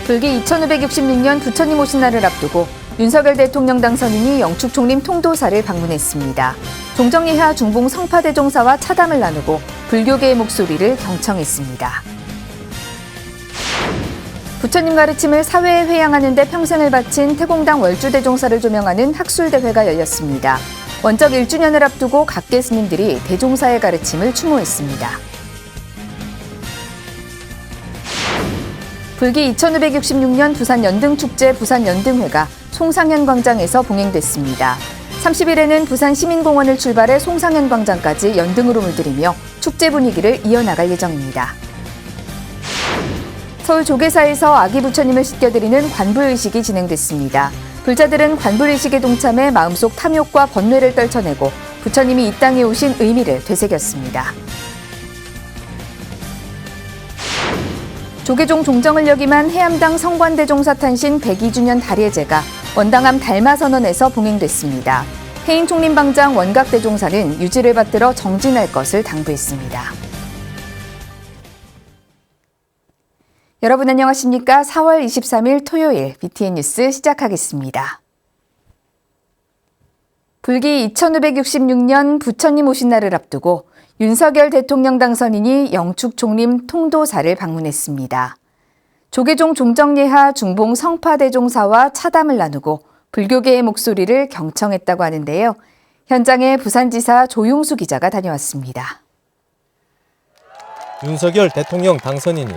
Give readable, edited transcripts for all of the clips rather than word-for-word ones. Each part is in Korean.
불기 2566년 부처님 오신 날을 앞두고 윤석열 대통령 당선인이 영축 총림 통도사를 방문했습니다. 종정예하 중봉 성파대종사와 차담을 나누고 불교계의 목소리를 경청했습니다. 부처님 가르침을 사회에 회양하는 데 평생을 바친 태공당 월주대종사를 조명하는 학술대회가 열렸습니다. 원적 1주년을 앞두고 각계 스님들이 대종사의 가르침을 추모했습니다. 불기 2566년 부산연등축제 부산연등회가 송상현 광장에서 봉행됐습니다. 30일에는 부산시민공원을 출발해 송상현 광장까지 연등으로 물들이며 축제 분위기를 이어나갈 예정입니다. 서울 조계사에서 아기 부처님을 씻겨드리는 관불의식이 진행됐습니다. 불자들은 관불의식에 동참해 마음속 탐욕과 번뇌를 떨쳐내고 부처님이 이 땅에 오신 의미를 되새겼습니다. 조계종 종정을 역임한 해암당 성관대종사 탄신 102주년 달예제가 원당암 달마선언에서 봉행됐습니다. 해인 총림방장 원각대종사는 유지를 받들어 정진할 것을 당부했습니다. 여러분 안녕하십니까? 4월 23일 토요일 BTN 뉴스 시작하겠습니다. 불기 2566년 부처님 오신 날을 앞두고 윤석열 대통령 당선인이 영축 총림 통도사를 방문했습니다. 조계종 종정예하 중봉 성파대종사와 차담을 나누고 불교계의 목소리를 경청했다고 하는데요. 현장에 부산지사 조용수 기자가 다녀왔습니다. 윤석열 대통령 당선인이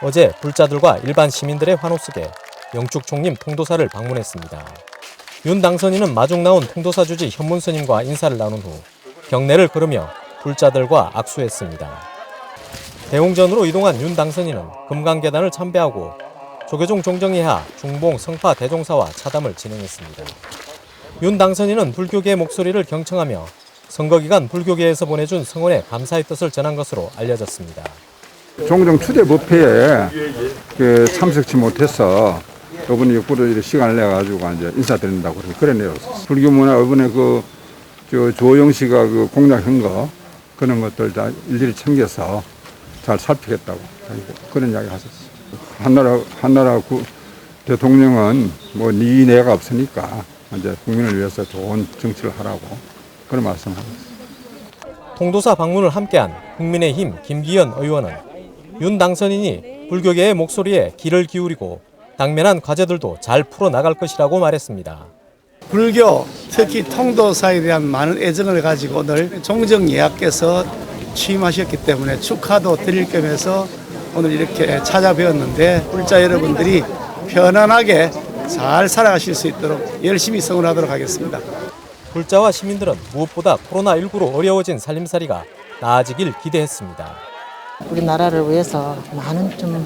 어제 불자들과 일반 시민들의 환호 속에 영축 총림 통도사를 방문했습니다. 윤 당선인은 마중 나온 통도사 주지 현문 스님과 인사를 나눈 후 경내를 걸으며 불자들과 악수했습니다. 대웅전으로 이동한 윤 당선인은 금강계단을 참배하고 조계종 종정예하 중봉 성파 대종사와 차담을 진행했습니다. 윤 당선인은 불교계의 목소리를 경청하며 선거기간 불교계에서 보내준 성원에 감사의 뜻을 전한 것으로 알려졌습니다. 종정 추대 법회에 참석치 못해서 이번에 역부로 시간을 내가지고 이제 인사드린다고 그러네요. 불교문화 이번에 조영 씨가 공약한 거 그런 것들 다 일일이 챙겨서 잘 살피겠다고 그런 이야기 하셨어요. 한나라 대통령은 네 내가 없으니까 이제 국민을 위해서 좋은 정치를 하라고 그런 말씀하셨어요. 통도사 방문을 함께한 국민의힘 김기현 의원은 윤 당선인이 불교계의 목소리에 귀를 기울이고 당면한 과제들도 잘 풀어나갈 것이라고 말했습니다. 불교, 특히 통도사에 대한 많은 애정을 가지고 오늘 종정예하께서 취임하셨기 때문에 축하도 드릴 겸해서 오늘 이렇게 찾아뵈었는데 불자 여러분들이 편안하게 잘 살아가실 수 있도록 열심히 성원하도록 하겠습니다. 불자와 시민들은 무엇보다 코로나19로 어려워진 살림살이가 나아지길 기대했습니다. 우리나라를 위해서 많은 좀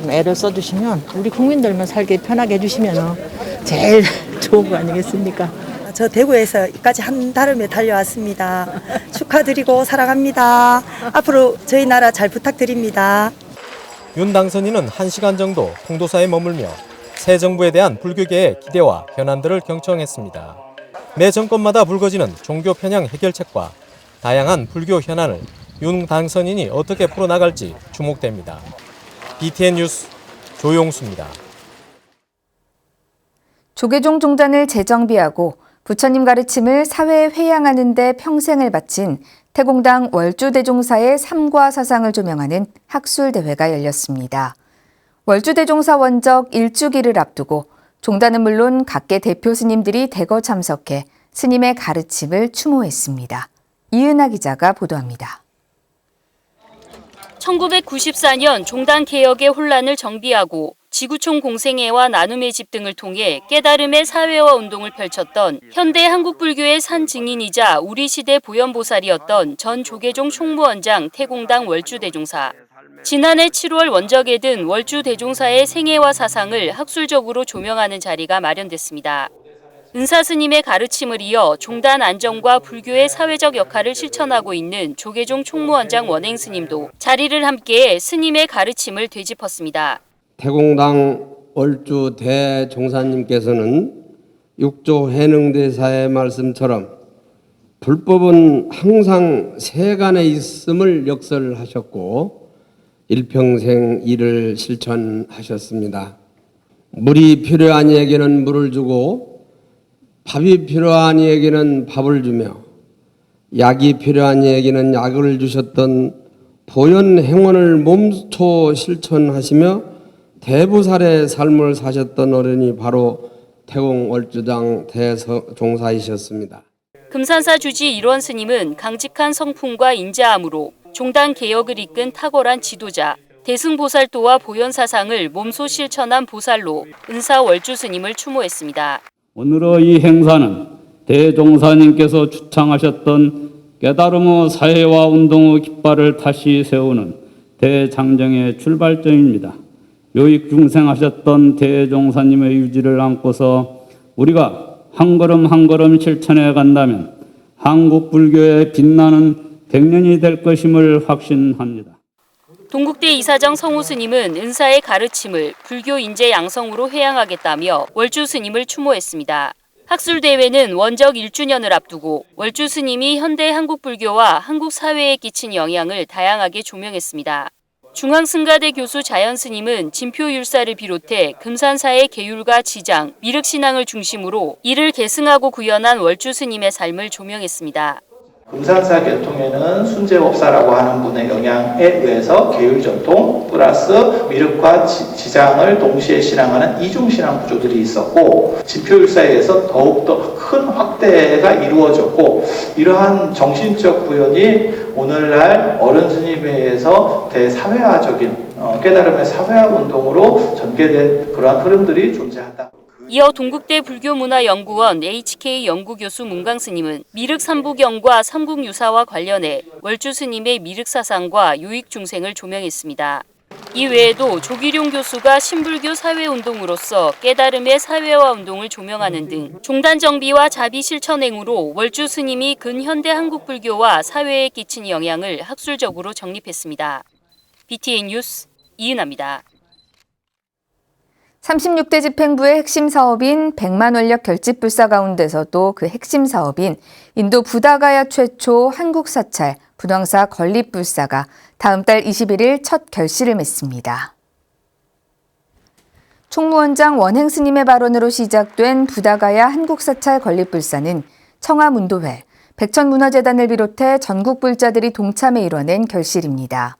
애를 써주시면 우리 국민들만 살기 편하게 해주시면 제일 좋은 거 아니겠습니까? 저 대구에서 여기까지 한 달음에 달려왔습니다. 축하드리고 사랑합니다. 앞으로 저희 나라 잘 부탁드립니다. 윤 당선인은 1시간 정도 통도사에 머물며 새 정부에 대한 불교계의 기대와 현안들을 경청했습니다. 매 정권마다 불거지는 종교 편향 해결책과 다양한 불교 현안을 윤 당선인이 어떻게 풀어나갈지 주목됩니다. BTN 뉴스 조용수입니다. 조계종 종단을 재정비하고 부처님 가르침을 사회에 회양하는 데 평생을 바친 태공당 월주대종사의 삶과 사상을 조명하는 학술대회가 열렸습니다. 월주대종사 원적 1주기를 앞두고 종단은 물론 각계 대표 스님들이 대거 참석해 스님의 가르침을 추모했습니다. 이은하 기자가 보도합니다. 1994년 종단 개혁의 혼란을 정비하고 지구촌 공생애와 나눔의 집 등을 통해 깨달음의 사회화 운동을 펼쳤던 현대 한국불교의 산 증인이자 우리 시대 보현보살이었던 전 조계종 총무원장 태공당 월주대종사. 지난해 7월 원적에 든 월주대종사의 생애와 사상을 학술적으로 조명하는 자리가 마련됐습니다. 은사 스님의 가르침을 이어 종단 안정과 불교의 사회적 역할을 실천하고 있는 조계종 총무원장 원행 스님도 자리를 함께해 스님의 가르침을 되짚었습니다. 태공당 월주 대종사님께서는 육조 해능대사의 말씀처럼 불법은 항상 세간에 있음을 역설하셨고 일평생 이를 실천하셨습니다. 물이 필요한 이에게는 물을 주고 밥이 필요한 이에게는 밥을 주며 약이 필요한 이에게는 약을 주셨던 보현 행원을 몸소 실천하시며 대부살의 삶을 사셨던 어른이 바로 태공 월주당 대종사이셨습니다. 금산사 주지 일원 스님은 강직한 성품과 인자함으로 종단 개혁을 이끈 탁월한 지도자, 대승보살도와 보현사상을 몸소 실천한 보살로 은사 월주 스님을 추모했습니다. 오늘의 이 행사는 대종사님께서 주창하셨던 깨달음의 사회와 운동의 깃발을 다시 세우는 대장정의 출발점입니다. 요익 중생하셨던 대종사님의 유지를 안고서 우리가 한 걸음 한 걸음 실천해 간다면 한국 불교의 빛나는 100년이 될 것임을 확신합니다. 동국대 이사장 성우 스님은 은사의 가르침을 불교 인재 양성으로 회양하겠다며 월주 스님을 추모했습니다. 학술대회는 원적 1주년을 앞두고 월주 스님이 현대 한국 불교와 한국 사회에 끼친 영향을 다양하게 조명했습니다. 중앙승가대 교수 자연 스님은 진표율사를 비롯해 금산사의 계율과 지장, 미륵신앙을 중심으로 이를 계승하고 구현한 월주 스님의 삶을 조명했습니다. 금산사 계통에는 순재법사라고 하는 분의 영향에 의해서 계율전통 플러스 미륵과 지장을 동시에 신앙하는 이중신앙 구조들이 있었고 진표율사에 의해서 더욱더 큰 확대가 이루어졌고 이러한 정신적 구현이 오늘날 어른 스님에 의해서 대사회화적인 깨달음의 사회화 운동으로 전개된 그러한 흐름들이 존재한다. 이어 동국대 불교문화연구원 HK 연구교수 문강 스님은 미륵 삼부경과 삼국유사와 관련해 월주 스님의 미륵 사상과 유익 중생을 조명했습니다. 이 외에도 조기룡 교수가 신불교 사회운동으로서 깨달음의 사회화 운동을 조명하는 등 종단 정비와 자비 실천 행으로 월주 스님이 근현대 한국 불교와 사회에 끼친 영향을 학술적으로 정립했습니다. BTN 뉴스 이은하입니다. 36대 집행부의 핵심 사업인 100만 원력 결집불사 가운데서도 그 핵심 사업인 인도 부다가야 최초 한국 사찰 분황사 건립불사가 다음 달 21일 첫 결실을 맺습니다. 총무원장 원행 스님의 발언으로 시작된 부다가야 한국 사찰 건립불사는 청와문도회, 백천문화재단을 비롯해 전국 불자들이 동참해 이뤄낸 결실입니다.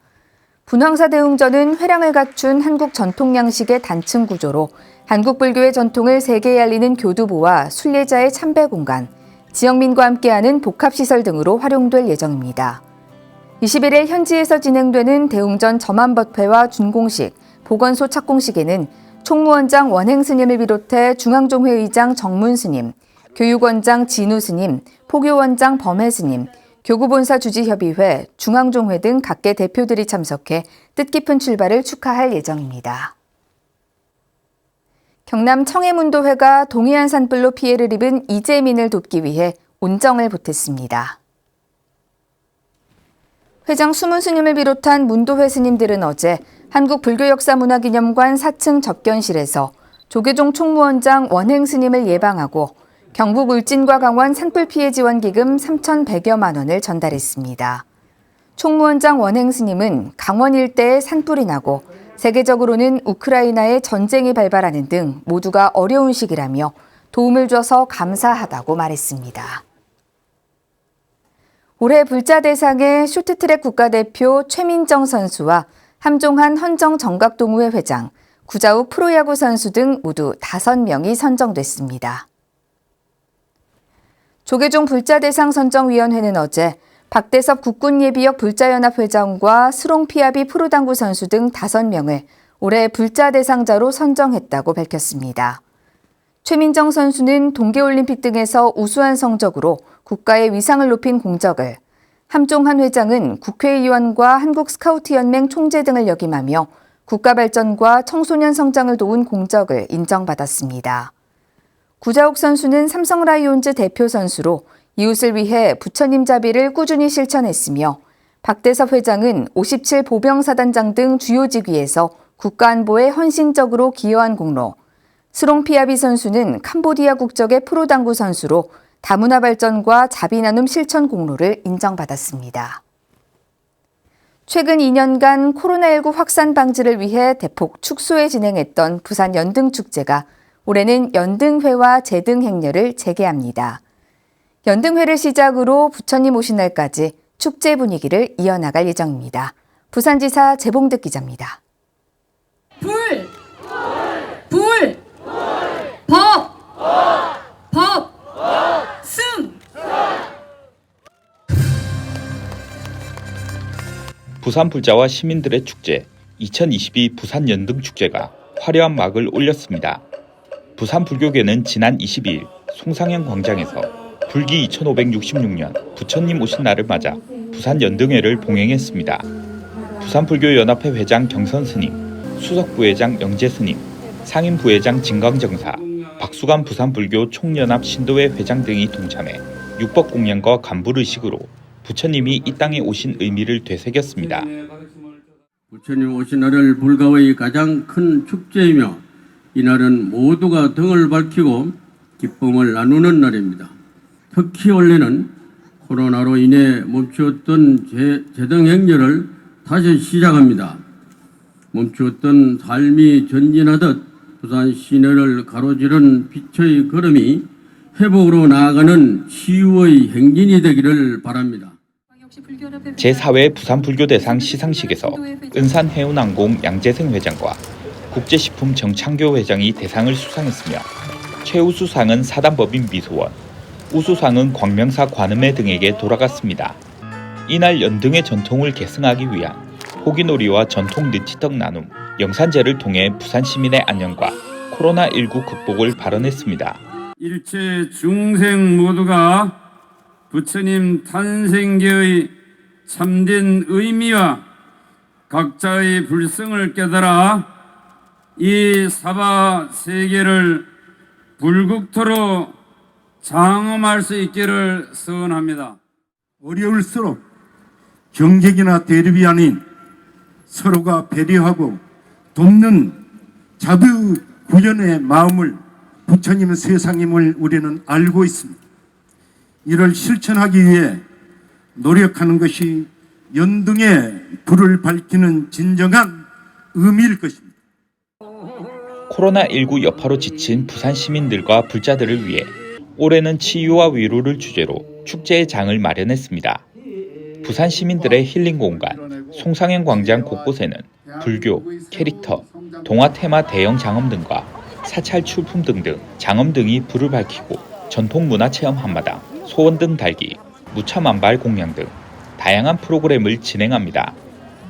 분황사 대웅전은 회랑을 갖춘 한국 전통 양식의 단층 구조로 한국 불교의 전통을 세계에 알리는 교두보와 순례자의 참배 공간, 지역민과 함께하는 복합시설 등으로 활용될 예정입니다. 21일 현지에서 진행되는 대웅전 점안법회와 준공식, 보건소 착공식에는 총무원장 원행 스님을 비롯해 중앙종회 의장 정문 스님, 교육원장 진우 스님, 포교원장 범해 스님, 교구본사 주지협의회, 중앙종회 등 각계 대표들이 참석해 뜻깊은 출발을 축하할 예정입니다. 경남 청해문도회가 동해안 산불로 피해를 입은 이재민을 돕기 위해 온정을 보탰습니다. 회장 수문 스님을 비롯한 문도회 스님들은 어제 한국불교역사문화기념관 4층 접견실에서 조계종 총무원장 원행 스님을 예방하고 경북 울진과 강원 산불 피해 지원 기금 3,100여만 원을 전달했습니다. 총무원장 원행 스님은 강원 일대에 산불이 나고 세계적으로는 우크라이나에 전쟁이 발발하는 등 모두가 어려운 시기라며 도움을 줘서 감사하다고 말했습니다. 올해 불자 대상의 쇼트트랙 국가대표 최민정 선수와 함종한 헌정 정각동호회 회장, 구자욱 프로야구 선수 등 모두 5명이 선정됐습니다. 조계종 불자대상 선정위원회는 어제 박대섭 국군예비역 불자연합 회장과 스롱피아비 프로당구 선수 등 5명을 올해 불자대상자로 선정했다고 밝혔습니다. 최민정 선수는 동계올림픽 등에서 우수한 성적으로 국가의 위상을 높인 공적을, 함종한 회장은 국회의원과 한국스카우트연맹 총재 등을 역임하며 국가 발전과 청소년 성장을 도운 공적을 인정받았습니다. 구자욱 선수는 삼성라이온즈 대표 선수로 이웃을 위해 부처님 자비를 꾸준히 실천했으며 박대섭 회장은 57 보병사단장 등 주요 직위에서 국가안보에 헌신적으로 기여한 공로, 스롱피아비 선수는 캄보디아 국적의 프로당구 선수로 다문화 발전과 자비 나눔 실천 공로를 인정받았습니다. 최근 2년간 코로나19 확산 방지를 위해 대폭 축소해 진행했던 부산 연등축제가 올해는 연등회와 제등행렬을 재개합니다. 연등회를 시작으로 부처님 오신 날까지 축제 분위기를 이어나갈 예정입니다. 부산지사 재봉득 기자입니다. 불! 법! 승! 부산 불자와 시민들의 축제 2022 부산 연등축제가 화려한 막을 올렸습니다. 부산 불교계는 지난 22일 송상현 광장에서 불기 2566년 부처님 오신 날을 맞아 부산 연등회를 봉행했습니다. 부산불교연합회 회장 경선스님, 수석부회장 영재스님, 상임부회장 진광정사, 박수관 부산불교 총연합 신도회 회장 등이 동참해 육법공양과 간불의식으로 부처님이 이 땅에 오신 의미를 되새겼습니다. 부처님 오신 날을 불가의 가장 큰 축제이며 이날은 모두가 등을 밝히고 기쁨을 나누는 날입니다. 특히 올해는 코로나로 인해 멈추었던 제등행렬을 다시 시작합니다. 멈추었던 삶이 전진하듯 부산 시내를 가로지른 빛의 걸음이 회복으로 나아가는 치유의 행진이 되기를 바랍니다. 제4회 부산불교대상 시상식에서 은산해운항공 양재생 회장과 국제식품 정창교 회장이 대상을 수상했으며 최우수상은 사단법인 미소원, 우수상은 광명사 관음회 등에게 돌아갔습니다. 이날 연등의 전통을 계승하기 위한 호기놀이와 전통 느티떡 나눔, 영산제를 통해 부산 시민의 안녕과 코로나19 극복을 발언했습니다. 일체 중생 모두가 부처님 탄생계의 참된 의미와 각자의 불성을 깨달아 이 사바 세계를 불국토로 장엄할 수 있기를 소원합니다. 어려울수록 경쟁이나 대립이 아닌 서로가 배려하고 돕는 자두구연의 마음을 부처님의 세상임을 우리는 알고 있습니다. 이를 실천하기 위해 노력하는 것이 연등의 불을 밝히는 진정한 의미일 것입니다. 코로나19 여파로 지친 부산 시민들과 불자들을 위해 올해는 치유와 위로를 주제로 축제의 장을 마련했습니다. 부산 시민들의 힐링 공간, 송상현 광장 곳곳에는 불교, 캐릭터, 동화 테마 대형 장엄 등과 사찰 출품 등등 장엄 등이 불을 밝히고 전통문화 체험 한마당, 소원등 달기, 무차만발 공양 등 다양한 프로그램을 진행합니다.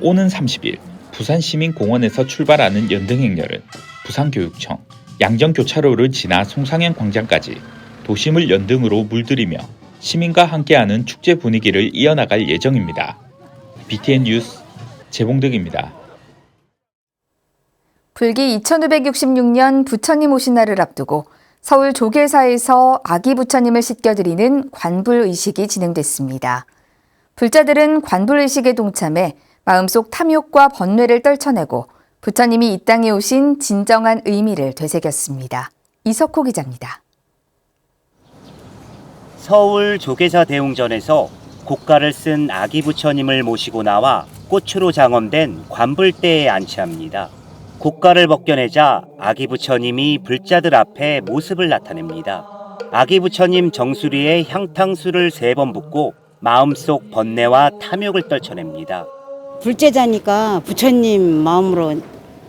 오는 30일 부산시민공원에서 출발하는 연등행렬은 부산교육청, 양정교차로를 지나 송상현 광장까지 도심을 연등으로 물들이며 시민과 함께하는 축제 분위기를 이어나갈 예정입니다. BTN 뉴스 재봉득입니다. 불기 2566년 부처님 오신 날을 앞두고 서울 조계사에서 아기 부처님을 씻겨드리는 관불의식이 진행됐습니다. 불자들은 관불의식에 동참해 마음속 탐욕과 번뇌를 떨쳐내고 부처님이 이 땅에 오신 진정한 의미를 되새겼습니다. 이석호 기자입니다. 서울 조계사 대웅전에서 고가를 쓴 아기 부처님을 모시고 나와 꽃으로 장엄된 관불대에 안치합니다. 고가를 벗겨내자 아기 부처님이 불자들 앞에 모습을 나타냅니다. 아기 부처님 정수리에 향탕수를 3번 붓고 마음속 번뇌와 탐욕을 떨쳐냅니다. 불제자니까 부처님 마음으로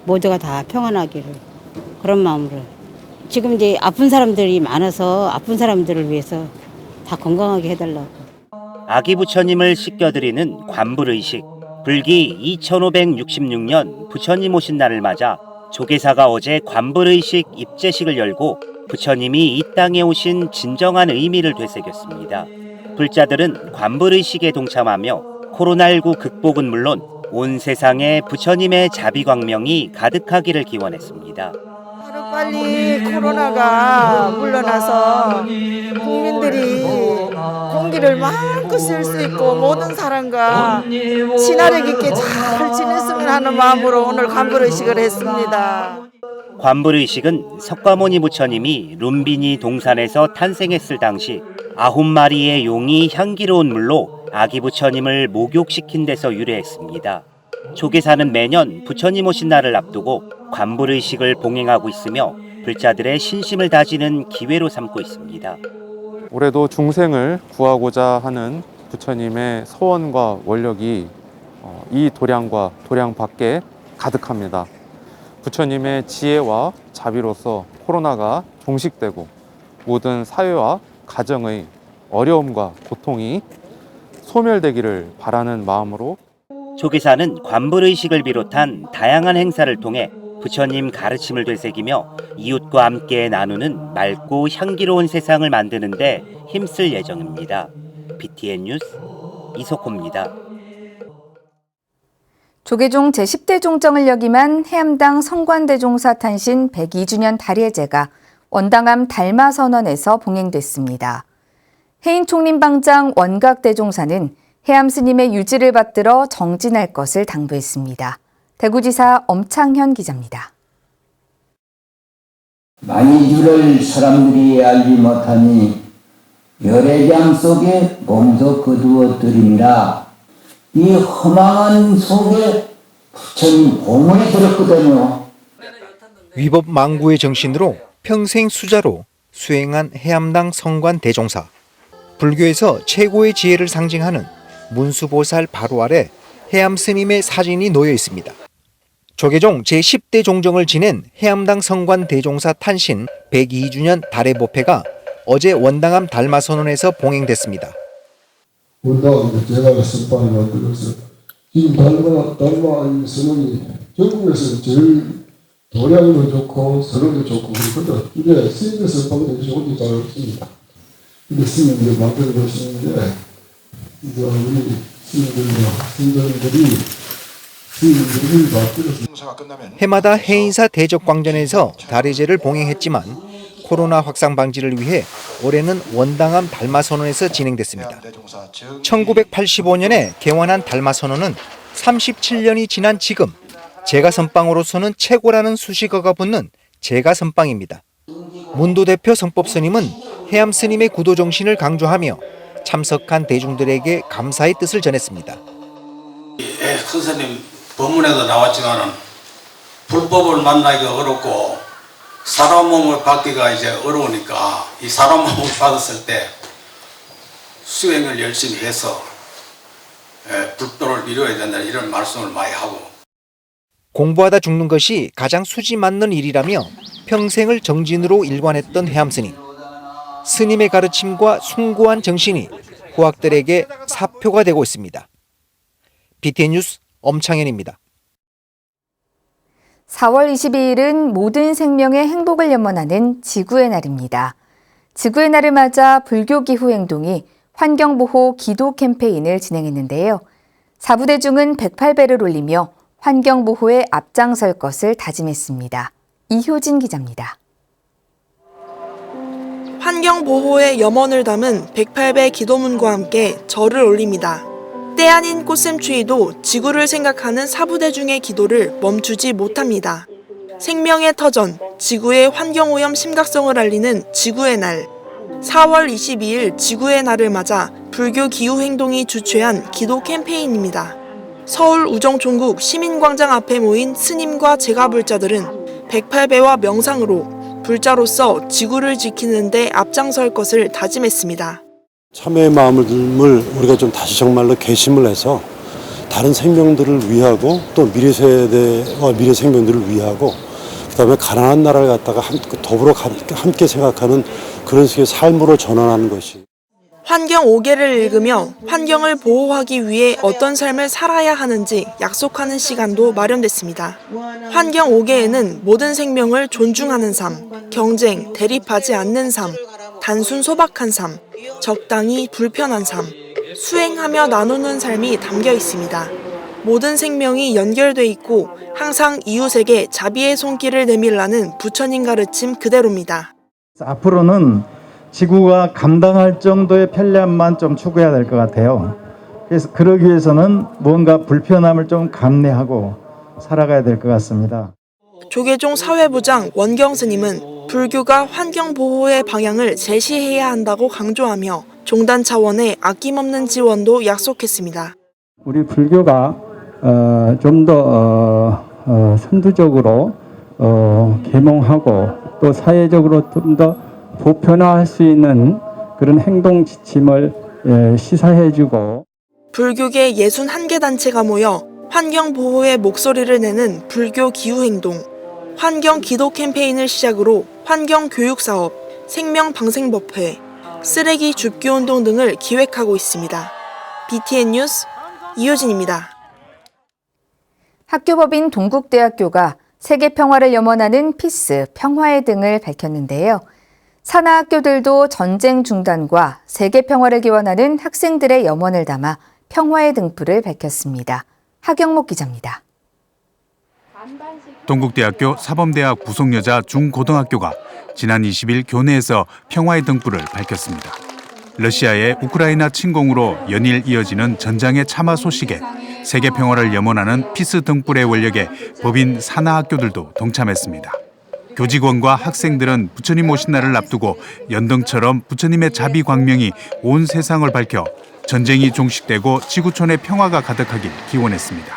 모두가 다 평안하기를, 그런 마음으로. 지금 이제 아픈 사람들이 많아서 아픈 사람들을 위해서 다 건강하게 해달라고. 아기 부처님을 씻겨드리는 관불의식. 불기 2566년 부처님 오신 날을 맞아 조계사가 어제 관불의식 입제식을 열고 부처님이 이 땅에 오신 진정한 의미를 되새겼습니다. 불자들은 관불의식에 동참하며 코로나19 극복은 물론 온 세상에 부처님의 자비광명이 가득하기를 기원했습니다. 하루빨리 코로나가 물러나서 국민들이 공기를 마음껏 쓸 수 있고 모든 사람과 친화력 있게 잘 지냈으면 하는 마음으로 오늘 관불의식을 했습니다. 관불의식은 석가모니 부처님이 룸비니 동산에서 탄생했을 당시 9마리의 용이 향기로운 물로 아기 부처님을 목욕시킨 데서 유래했습니다. 조계사는 매년 부처님 오신 날을 앞두고 관불의식을 봉행하고 있으며 불자들의 신심을 다지는 기회로 삼고 있습니다. 올해도 중생을 구하고자 하는 부처님의 소원과 원력이 이 도량과 도량 밖에 가득합니다. 부처님의 지혜와 자비로서 코로나가 종식되고 모든 사회와 가정의 어려움과 고통이 소멸되기를 바라는 마음으로 조계사는 관불의식을 비롯한 다양한 행사를 통해 부처님 가르침을 되새기며 이웃과 함께 나누는 맑고 향기로운 세상을 만드는 데 힘쓸 예정입니다. BTN 뉴스 이석호입니다. 조계종 제10대 종정을 역임한 해암당 성관대종사 탄신 102주년 달예제가 원당암 달마선원에서 봉행됐습니다. 해인총림방장 원각대종사는 해암 스님의 유지를 받들어 정진할 것을 당부했습니다. 대구지사 엄창현 기자입니다. 많이 줄을 사람들이 알지 못하니 열애장 속에 몸소 거두어 드립니다. 이 허망한 속에 부처님 공문이 들었거든요. 위법 망구의 정신으로 평생 수자로 수행한 해암당 성관 대종사. 불교에서 최고의 지혜를 상징하는 문수보살 바로 아래 해암 스님의 사진이 놓여 있습니다. 조계종 제10대 종정을 지낸 해암당 성관 대종사 탄신 102주년 달의 법회가 어제 원당암 달마선원에서 봉행됐습니다. 원당암 제가 선방을 만들어서 지금 달마 선원이 전국에서 제일 도량도 좋고 선원도 좋고 그렇거든. 이게 스님들 선방도 좋은지 잘 없습니다. 근데 스님들 만들어 보시는데 이제 우리 스님들이 해마다 해인사 대적광전에서 달예제를 봉행했지만 코로나 확산 방지를 위해 올해는 원당암 달마선원에서 진행됐습니다. 1985년에 개원한 달마선원은 37년이 지난 지금 제가선방으로서는 최고라는 수식어가 붙는 제가선방입니다. 문도 대표 성법스님은 해암 스님의 구도 정신을 강조하며 참석한 대중들에게 감사의 뜻을 전했습니다. 선생님 법문에도 나왔지만은 불법을 만나기가 어렵고 사람 몸을 받기가 이제 어려우니까 이 사람 몸을 받았을 때 수행을 열심히 해서 불도를 이루어야 된다 이런 말씀을 많이 하고 공부하다 죽는 것이 가장 수지 맞는 일이라며 평생을 정진으로 일관했던 해암 스님. 스님의 가르침과 숭고한 정신이 후학들에게 사표가 되고 있습니다. BTN 뉴스 엄창현입니다. 4월 22일은 모든 생명의 행복을 염원하는 지구의 날입니다. 지구의 날을 맞아 불교기후행동이 환경보호 기도 캠페인을 진행했는데요. 사부대중은 108배를 올리며 환경보호에 앞장설 것을 다짐했습니다. 이효진 기자입니다. 환경보호의 염원을 담은 108배 기도문과 함께 절을 올립니다. 때 아닌 꽃샘추위도 지구를 생각하는 사부대중의 기도를 멈추지 못합니다. 생명의 터전, 지구의 환경오염 심각성을 알리는 지구의 날. 4월 22일 지구의 날을 맞아 불교 기후행동이 주최한 기도 캠페인입니다. 서울 우정총국 시민광장 앞에 모인 스님과 제가불자들은 108배와 명상으로 불자로서 지구를 지키는 데 앞장설 것을 다짐했습니다. 참회의 마음을 우리가 좀 다시 정말로 개심을 해서 다른 생명들을 위하고 또 미래 세대와 미래 생명들을 위하고 그다음에 가난한 나라를 갖다가 더불어 함께 생각하는 그런 식의 삶으로 전환하는 것이. 환경 5개를 읽으며 환경을 보호하기 위해 어떤 삶을 살아야 하는지 약속하는 시간도 마련됐습니다. 환경 5개에는 모든 생명을 존중하는 삶, 경쟁, 대립하지 않는 삶, 단순 소박한 삶, 적당히 불편한 삶, 수행하며 나누는 삶이 담겨 있습니다. 모든 생명이 연결돼 있고 항상 이웃에게 자비의 손길을 내밀라는 부처님 가르침 그대로입니다. 앞으로는 지구가 감당할 정도의 편리함만 좀 추구해야 될 것 같아요. 그래서 그러기 위해서는 뭔가 불편함을 좀 감내하고 살아가야 될 것 같습니다. 조계종 사회부장 원경 스님은 불교가 환경 보호의 방향을 제시해야 한다고 강조하며 종단 차원의 아낌없는 지원도 약속했습니다. 우리 불교가 좀 더 선두적으로 계몽하고 또 사회적으로 좀 더 보편화할 수 있는 그런 행동 지침을 시사해주고 불교계 61개 단체가 모여 환경 보호의 목소리를 내는 불교 기후행동, 환경 기도 캠페인을 시작으로 환경 교육 사업, 생명 방생법회, 쓰레기 줍기 운동 등을 기획하고 있습니다. BTN 뉴스 이효진입니다. 학교법인 동국대학교가 세계 평화를 염원하는 피스, 평화의 등을 밝혔는데요. 산하 학교들도 전쟁 중단과 세계 평화를 기원하는 학생들의 염원을 담아 평화의 등불을 밝혔습니다. 하경목 기자입니다. 동국대학교 사범대학 부속여자 중고등학교가 지난 20일 교내에서 평화의 등불을 밝혔습니다. 러시아의 우크라이나 침공으로 연일 이어지는 전장의 참화 소식에 세계 평화를 염원하는 피스 등불의 원력에 법인 산하 학교들도 동참했습니다. 교직원과 학생들은 부처님 오신 날을 앞두고 연등처럼 부처님의 자비 광명이 온 세상을 밝혀 전쟁이 종식되고 지구촌의 평화가 가득하길 기원했습니다.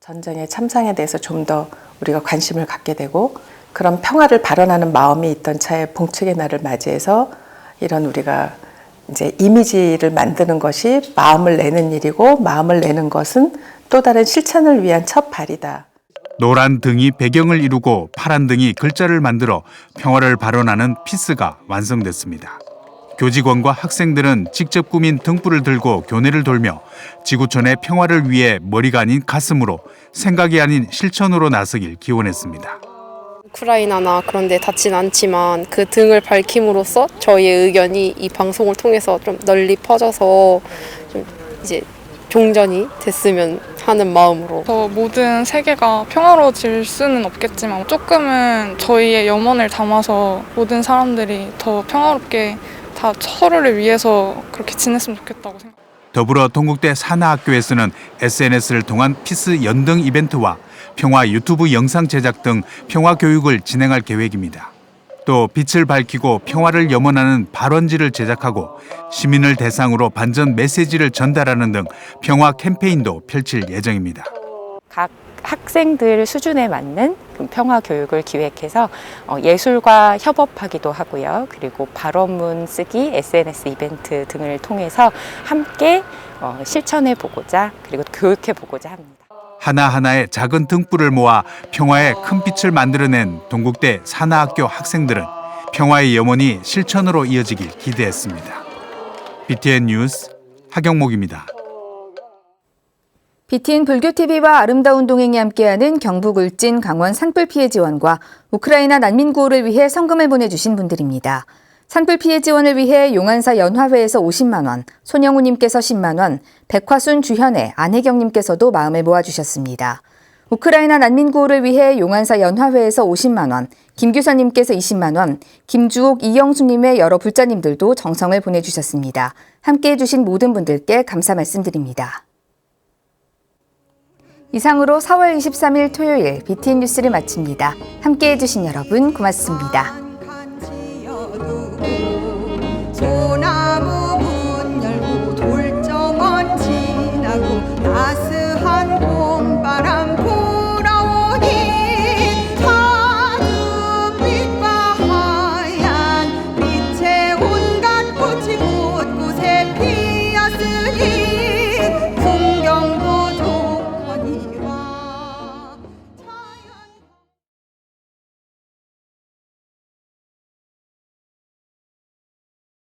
전쟁의 참상에 대해서 좀 더 우리가 관심을 갖게 되고 그런 평화를 발언하는 마음이 있던 차에 봉축의 날을 맞이해서 이런 우리가 이제 이미지를 만드는 것이 마음을 내는 일이고 마음을 내는 것은 또 다른 실천을 위한 첫 발이다. 노란 등이 배경을 이루고 파란 등이 글자를 만들어 평화를 발언하는 피스가 완성됐습니다. 교직원과 학생들은 직접 꾸민 등불을 들고 교내를 돌며 지구촌의 평화를 위해 머리가 아닌 가슴으로 생각이 아닌 실천으로 나서길 기원했습니다. 우크라이나나 그런 데 닿진 않지만 그 등을 밝힘으로써 저희의 의견이 이 방송을 통해서 좀 널리 퍼져서 좀 이제 종전이 됐으면 하는 마음으로. 모든 세계가 평화로워질 수는 없겠지만 조금은 저희의 염원을 담아서 모든 사람들이 더 평화롭게 다 서로를 위해서 그렇게 지냈으면 좋겠다고 생각합니다. 더불어 동국대 산하학교에서는 SNS를 통한 피스 연등 이벤트와 평화 유튜브 영상 제작 등 평화 교육을 진행할 계획입니다. 또 빛을 밝히고 평화를 염원하는 발원지를 제작하고 시민을 대상으로 반전 메시지를 전달하는 등 평화 캠페인도 펼칠 예정입니다. 각 학생들 수준에 맞는 평화 교육을 기획해서 예술과 협업하기도 하고요. 그리고 발언문 쓰기, SNS 이벤트 등을 통해서 함께 실천해보고자 그리고 교육해보고자 합니다. 하나하나의 작은 등불을 모아 평화의 큰 빛을 만들어낸 동국대 산하학교 학생들은 평화의 염원이 실천으로 이어지길 기대했습니다. BTN 뉴스 하경목입니다. BTN 불교TV와 아름다운 동행이 함께하는 경북 울진 강원 산불 피해 지원과 우크라이나 난민 구호를 위해 성금을 보내주신 분들입니다. 산불 피해 지원을 위해 용안사 연화회에서 50만 원, 손영우님께서 10만 원, 백화순 주현애, 안혜경님께서도 마음을 모아주셨습니다. 우크라이나 난민 구호를 위해 용안사 연화회에서 50만 원, 김규선님께서 20만 원, 김주옥, 이영수님의 여러 불자님들도 정성을 보내주셨습니다. 함께해 주신 모든 분들께 감사 말씀드립니다. 이상으로 4월 23일 토요일 BTN 뉴스를 마칩니다. 함께해 주신 여러분 고맙습니다.